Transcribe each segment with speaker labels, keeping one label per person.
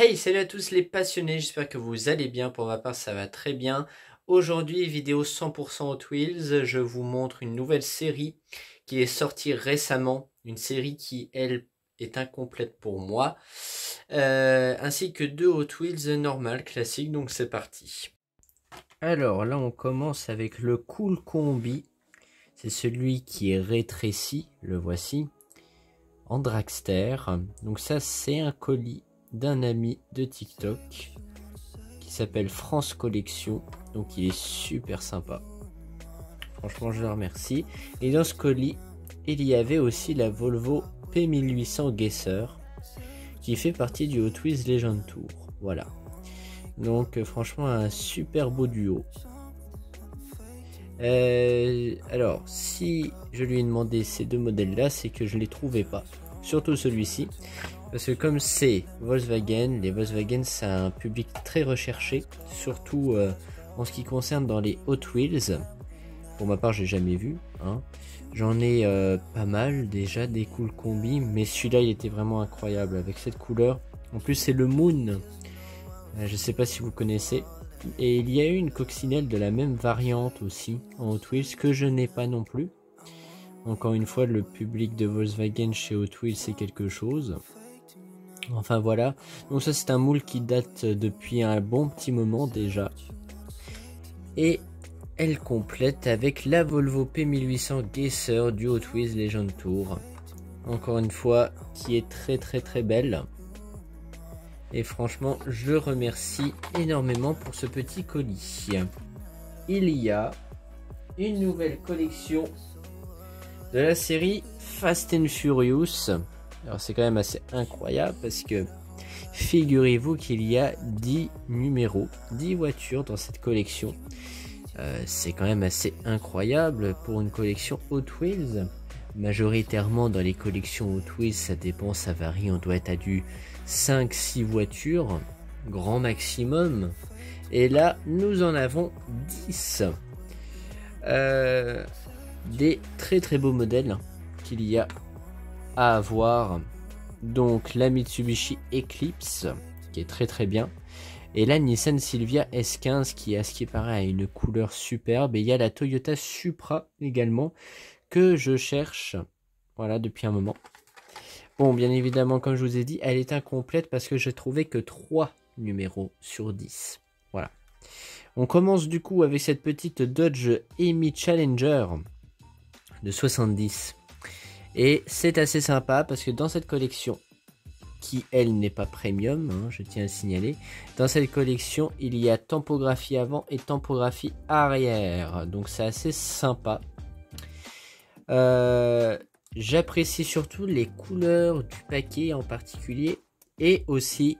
Speaker 1: Hey, salut à tous les passionnés, j'espère que vous allez bien. Pour ma part, ça va très bien. Aujourd'hui, vidéo 100% Hot Wheels, je vous montre une nouvelle série qui est sortie récemment. Une série qui, elle, est incomplète pour moi. Ainsi que deux Hot Wheels normales, classiques, donc c'est parti. Alors là, on commence avec le Cool Combi. C'est celui qui est rétréci, le voici, en dragster. Donc ça, c'est un colis d'un ami de TikTok qui s'appelle France Collection, donc il est super sympa, franchement je le remercie. Et dans ce colis il y avait aussi la Volvo P1800 Gesser qui fait partie du Hot Wheels Legend Tour. Voilà, donc franchement un super beau duo. Alors si je lui ai demandé ces deux modèles là, c'est que je les trouvais pas, surtout celui-ci. Parce que comme c'est Volkswagen, les Volkswagen c'est un public très recherché, surtout en ce qui concerne dans les Hot Wheels. Pour ma part j'ai jamais vu, hein. J'en ai pas mal déjà des Cool Combi, mais celui-là il était vraiment incroyable avec cette couleur. En plus c'est le Moon, je sais pas si vous connaissez. Et il y a eu une coccinelle de la même variante aussi en Hot Wheels que je n'ai pas non plus. Encore une fois, le public de Volkswagen chez Hot Wheels c'est quelque chose. Enfin voilà, donc ça c'est un moule qui date depuis un bon petit moment déjà. Et elle complète avec la Volvo P1800 Gesser du Hot Wheels Legend Tour. Encore une fois, qui est très belle. Et franchement, je remercie énormément pour ce petit colis. Il y a une nouvelle collection de la série Fast and Furious. Alors c'est quand même assez incroyable parce que figurez-vous qu'il y a 10 numéros, 10 voitures dans cette collection. C'est quand même assez incroyable pour une collection Hot Wheels. Majoritairement dans les collections Hot Wheels, ça dépend, ça varie, on doit être à du 5-6 voitures, grand maximum. Et là, nous en avons 10. Des très beaux modèles qu'il y a à avoir. Donc la Mitsubishi Eclipse qui est très bien, et la Nissan Silvia S15 qui, à ce qui paraît, a une couleur superbe. Et il y a la Toyota Supra également que je cherche, voilà, depuis un moment. Bon, bien évidemment, comme je vous ai dit, elle est incomplète parce que j'ai trouvé que 3 numéros sur 10. Voilà, on commence du coup avec cette petite Dodge Emi Challenger de 70. Et c'est assez sympa parce que dans cette collection, qui elle n'est pas premium, hein, je tiens à le signaler, dans cette collection il y a tampographie avant et tampographie arrière, donc c'est assez sympa. J'apprécie surtout les couleurs du paquet en particulier, et aussi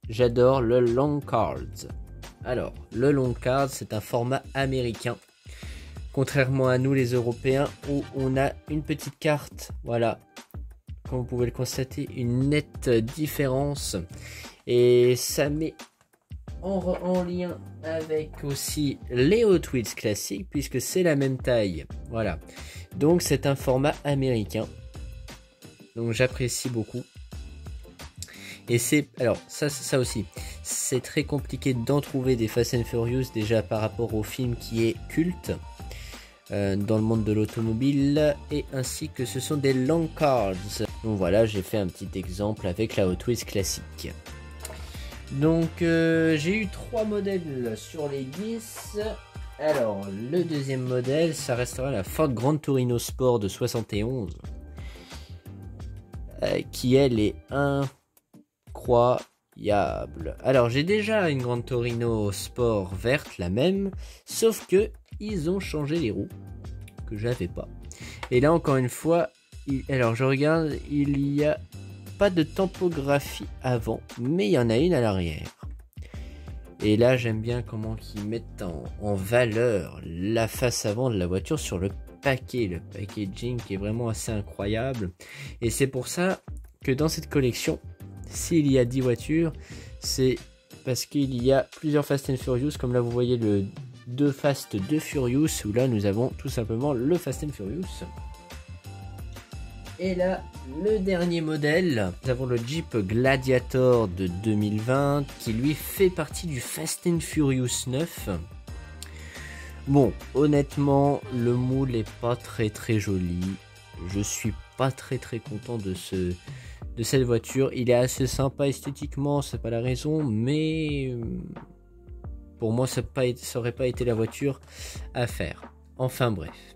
Speaker 1: j'adore le long cards. Alors le long card, c'est un format américain, contrairement à nous les Européens où on a une petite carte, voilà, comme vous pouvez le constater, une nette différence. Et ça met en lien avec aussi les Hot Wheels classiques, puisque c'est la même taille, voilà. Donc c'est un format américain, donc j'apprécie beaucoup. Et c'est, alors ça aussi, c'est très compliqué d'en trouver des Fast and Furious, déjà par rapport au film qui est culte dans le monde de l'automobile, et ainsi que ce sont des long cards. Donc voilà, j'ai fait un petit exemple avec la Hot Wheels classique. Donc j'ai eu 3 modèles sur les 10. Alors le deuxième modèle, ça restera la Ford Gran Torino Sport de 71, qui elle est incroyable. Alors j'ai déjà une Gran Torino Sport verte, la même, sauf que ils ont changé les roues que j'avais pas. Et là encore une fois, alors je regarde, il y a pas de tampographie avant, mais il y en a une à l'arrière. Et là j'aime bien comment ils mettent en valeur la face avant de la voiture sur le paquet, le packaging qui est vraiment assez incroyable. Et c'est pour ça que dans cette collection, s'il y a 10 voitures, c'est parce qu'il y a plusieurs Fast and Furious, comme là vous voyez le 2 Fast 2 Furious, où là nous avons tout simplement le Fast and Furious. Et là, le dernier modèle, nous avons le Jeep Gladiator de 2020 qui lui fait partie du Fast and Furious 9. Bon, honnêtement, le moule est pas très joli. Je suis pas très content de cette voiture. Il est assez sympa esthétiquement, c'est pas la raison, mais pour moi ça aurait pas été la voiture à faire. Enfin bref.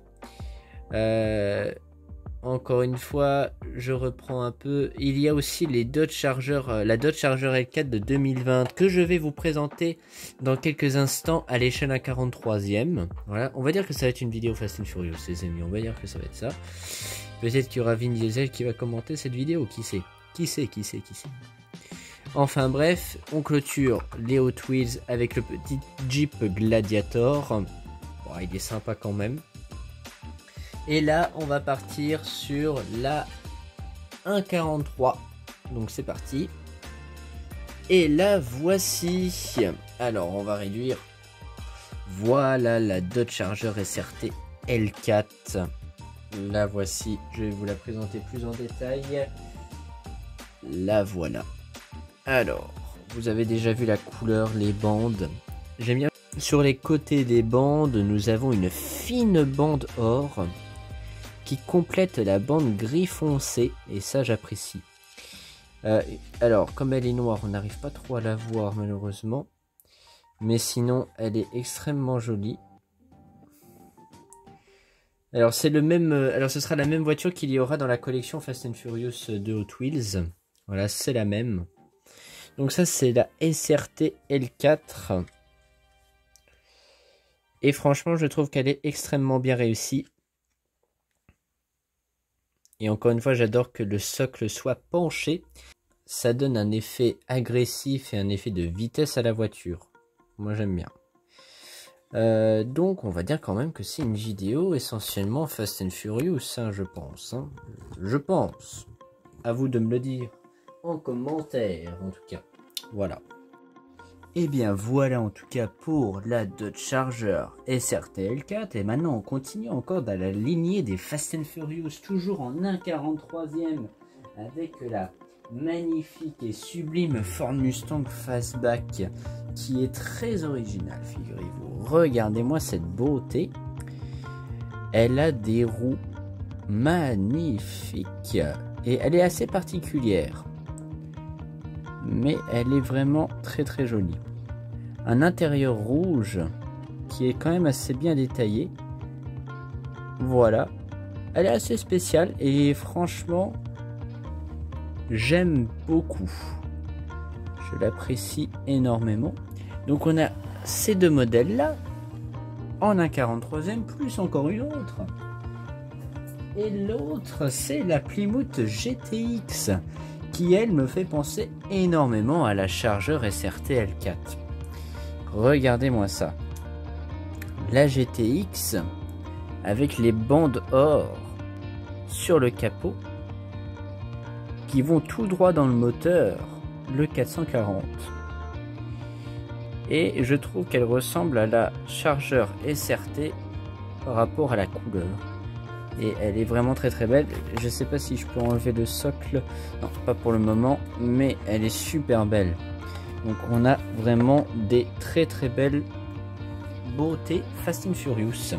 Speaker 1: Encore une fois, je reprends un peu. Il y a aussi les Dodge Charger, la Dodge Charger L4 de 2020 que je vais vous présenter dans quelques instants à l'échelle 1/43e. Voilà, on va dire que ça va être une vidéo Fast and Furious, les amis. On va dire que ça va être ça. Peut-être qu'il y aura Vin Diesel qui va commenter cette vidéo, qui sait. Enfin bref, on clôture les Hot Wheels avec le petit Jeep Gladiator. Bon, il est sympa quand même. Et là, on va partir sur la 1/43. Donc c'est parti. Et la voici. Alors, on va réduire. Voilà la Dodge Charger SRT L4. La voici. Je vais vous la présenter plus en détail. La voilà. Alors, vous avez déjà vu la couleur, les bandes. J'aime bien. Sur les côtés des bandes, nous avons une fine bande or qui complète la bande gris foncé, et ça j'apprécie. Alors, comme elle est noire, on n'arrive pas trop à la voir malheureusement, mais sinon elle est extrêmement jolie. Alors c'est le même, alors ce sera la même voiture qu'il y aura dans la collection Fast and Furious de Hot Wheels. Voilà, c'est la même. Donc ça c'est la SRT L4. Et franchement, je trouve qu'elle est extrêmement bien réussie. Et encore une fois, j'adore que le socle soit penché. Ça donne un effet agressif et un effet de vitesse à la voiture. Moi, j'aime bien. Donc, on va dire quand même que c'est une vidéo essentiellement Fast and Furious, hein, je pense. Hein. Je pense. À vous de me le dire en commentaire, en tout cas. Voilà. Et bien voilà en tout cas pour la Dodge Charger SRT L4. Et maintenant on continue encore dans la lignée des Fast and Furious, toujours en 1/43e, avec la magnifique et sublime Ford Mustang Fastback qui est très originale, figurez-vous. Regardez-moi cette beauté. Elle a des roues magnifiques et elle est assez particulière, mais elle est vraiment très jolie. Un intérieur rouge qui est quand même assez bien détaillé. Voilà, elle est assez spéciale et franchement j'aime beaucoup. Je l'apprécie énormément. Donc on a ces deux modèles là en 1/43e plus encore une autre. Et l'autre c'est la Plymouth GTX qui elle me fait penser énormément à la Charger SRT L4. Regardez-moi ça. La GTX avec les bandes or sur le capot qui vont tout droit dans le moteur, le 440. Et je trouve qu'elle ressemble à la Charger SRT par rapport à la couleur. Et elle est vraiment très belle. Je sais pas si je peux enlever le socle. Non, pas pour le moment, mais elle est super belle. Donc on a vraiment des très belles beautés Fast and Furious.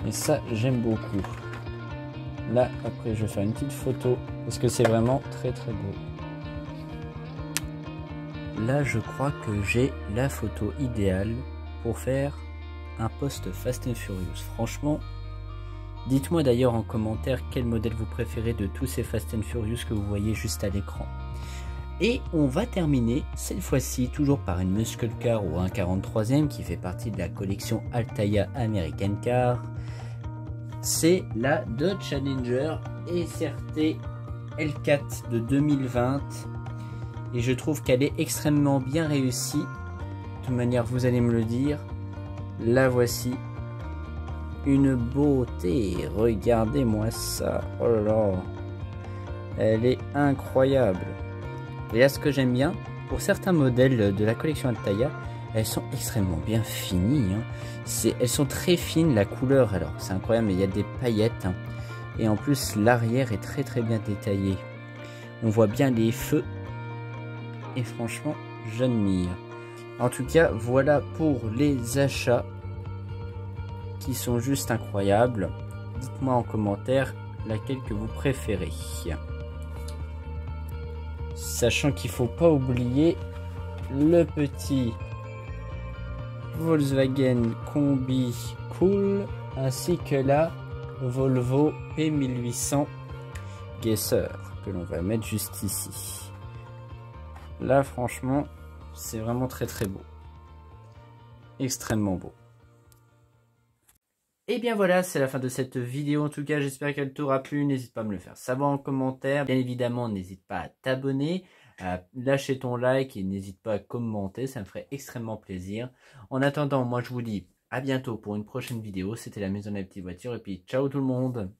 Speaker 1: Et ça j'aime beaucoup. Là après je vais faire une petite photo parce que c'est vraiment très beau. Là je crois que j'ai la photo idéale pour faire un post Fast and Furious. Franchement, dites-moi d'ailleurs en commentaire quel modèle vous préférez de tous ces Fast and Furious que vous voyez juste à l'écran. Et on va terminer cette fois-ci toujours par une muscle car ou un 43e qui fait partie de la collection Altaïa American Car. C'est la Dodge Challenger SRT L4 de 2020 et je trouve qu'elle est extrêmement bien réussie. De toute manière vous allez me le dire. La voici. Une beauté, regardez-moi ça. Oh là là, elle est incroyable. Et là, ce que j'aime bien, pour certains modèles de la collection Altaïa, elles sont extrêmement bien finies. Hein. Elles sont très fines, la couleur, alors c'est incroyable, mais il y a des paillettes. Hein. Et en plus, l'arrière est très bien détaillé. On voit bien les feux. Et franchement, j'admire. En tout cas, voilà pour les achats qui sont juste incroyables. Dites-moi en commentaire laquelle que vous préférez. Sachant qu'il faut pas oublier le petit Volkswagen Combi Cool ainsi que la Volvo P1800 Gesser que l'on va mettre juste ici. Là franchement c'est vraiment très beau, extrêmement beau. Et bien voilà, c'est la fin de cette vidéo. En tout cas, j'espère qu'elle t'aura plu. N'hésite pas à me le faire savoir en commentaire. Bien évidemment, n'hésite pas à t'abonner, à lâcher ton like et n'hésite pas à commenter. Ça me ferait extrêmement plaisir. En attendant, moi je vous dis à bientôt pour une prochaine vidéo. C'était la maison de la petite voiture et puis ciao tout le monde.